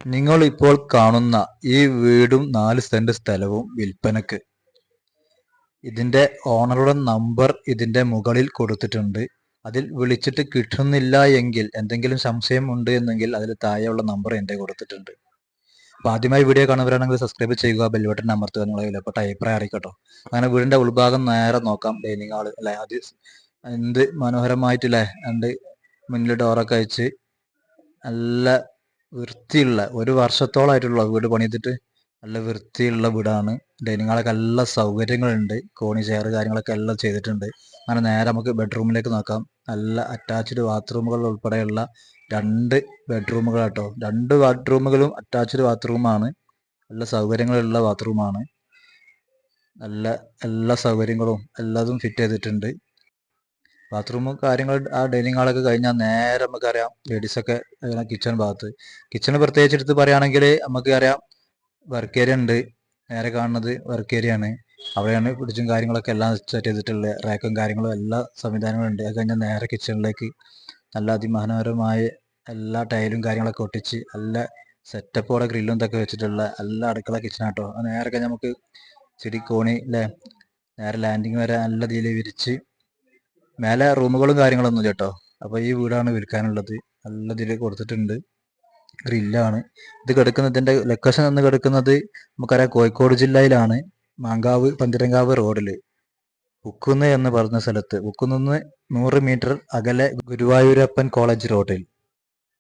നിങ്ങൾ ഇപ്പോൾ കാണുന്ന ഈ വീടും 4 സെന്റ് സ്ഥലവും വിൽപ്പനക്ക്. ഇതിന്റെ ഓണറുടെ നമ്പർ ഇതിന്റെ മുകളിൽ കൊടുത്തിട്ടുണ്ട്. അതിൽ വിളിച്ചിട്ട് കിട്ടുന്നില്ല എങ്കിൽ, എന്തെങ്കിലും സംശയം ഉണ്ട് എന്നെങ്കിൽ അതിൽ താഴെയുള്ള നമ്പർ എന്റെ കൊടുത്തിട്ടുണ്ട്. അപ്പൊ ആദ്യമായി വീഡിയോ കാണുന്നവരാണെങ്കിൽ സബ്സ്ക്രൈബ് ചെയ്യുക, ബെൽബട്ടൺ അമർത്തുക, നിങ്ങളെ വിലപ്പെട്ട അഭിപ്രായം അറിയിക്കട്ടോ. അങ്ങനെ വീടിന്റെ ഉൾഭാഗം നേരെ നോക്കാം. ഡൈനിങ് ഹാള് അല്ലെ, അത് എന്ത് മനോഹരമായിട്ടില്ലേ, രണ്ട് മുന്നിൽ ഡോറൊക്കെ അയച്ച് നല്ല വൃത്തിയുള്ള, 1 വർഷത്തോളായിട്ടുള്ള വീട് പണിതിട്ട് നല്ല വൃത്തിയുള്ള വീടാണ്. ഡൈനിങ് ഹാളൊക്കെ നല്ല സൗകര്യങ്ങളുണ്ട്, കോണി ചെയർ കാര്യങ്ങളൊക്കെ എല്ലാം ചെയ്തിട്ടുണ്ട്. അങ്ങനെ നേരെ നമുക്ക് ബെഡ്റൂമിലേക്ക് നോക്കാം. നല്ല അറ്റാച്ച്ഡ് ബാത്റൂമുകൾ ഉൾപ്പെടെയുള്ള 2 ബെഡ്റൂമുകൾ കേട്ടോ. 2 ബാത്റൂമുകളും അറ്റാച്ച്ഡ് ബാത്റൂമാണ്. നല്ല സൗകര്യങ്ങളുള്ള ബാത്റൂമാണ്. നല്ല എല്ലാ സൗകര്യങ്ങളും എല്ലാതും ഫിറ്റ് ചെയ്തിട്ടുണ്ട്. ബാത്റൂമും കാര്യങ്ങൾ ആ ഡൈനിങ് ഹാളൊക്കെ കഴിഞ്ഞാൽ നേരെ നമുക്കറിയാം ലേഡീസൊക്കെ കിച്ചൺ ഭാഗത്ത്. കിച്ചണ് പ്രത്യേകിച്ച് എടുത്ത് പറയുകയാണെങ്കിൽ നമുക്ക് അറിയാം വർക്ക് ഏരിയ ഉണ്ട്. നേരെ കാണുന്നത് വർക്ക് ഏരിയ ആണ്. അവിടെയാണ് ഫ്രിഡ്ജും കാര്യങ്ങളൊക്കെ എല്ലാം സെറ്റ് ചെയ്തിട്ടുള്ളത്. റാക്കും കാര്യങ്ങളും എല്ലാ സംവിധാനങ്ങളും ഉണ്ട്. അത് കഴിഞ്ഞാൽ നേരെ കിച്ചണിലേക്ക് നല്ല അതിമനോഹരമായ എല്ലാ ടൈലും കാര്യങ്ങളൊക്കെ ഒട്ടിച്ച് നല്ല സെറ്റപ്പോടെ ഗ്രില്ലും ഇതൊക്കെ വെച്ചിട്ടുള്ള എല്ലാ അടുക്കള കിച്ചണാട്ടോ. നേരെ കഴിഞ്ഞാൽ നമുക്ക് കോണി അല്ലേ, നേരെ ലാൻഡിങ് വരെ നല്ല രീതിയിൽ വിരിച്ച് മേലെ റൂമുകളും കാര്യങ്ങളൊന്നും കേട്ടോ. അപ്പൊ ഈ വീടാണ് വിൽക്കാനുള്ളത്. നല്ല ഇതിൽ കൊടുത്തിട്ടുണ്ട്, ഗ്രില്ലാണ്. ഇത് കിടക്കുന്നതിന്റെ ലൊക്കേഷൻ എന്ന് കിടക്കുന്നത് നമുക്കറിയാം കോഴിക്കോട് ജില്ലയിലാണ്. മാങ്കാവ് പന്തിരങ്കാവ് റോഡില് ഉക്കുന്ന് എന്ന് പറഞ്ഞ സ്ഥലത്ത്, ഉക്കുന്ന് 100 മീറ്റർ അകലെ ഗുരുവായൂരപ്പൻ കോളേജ് റോഡിൽ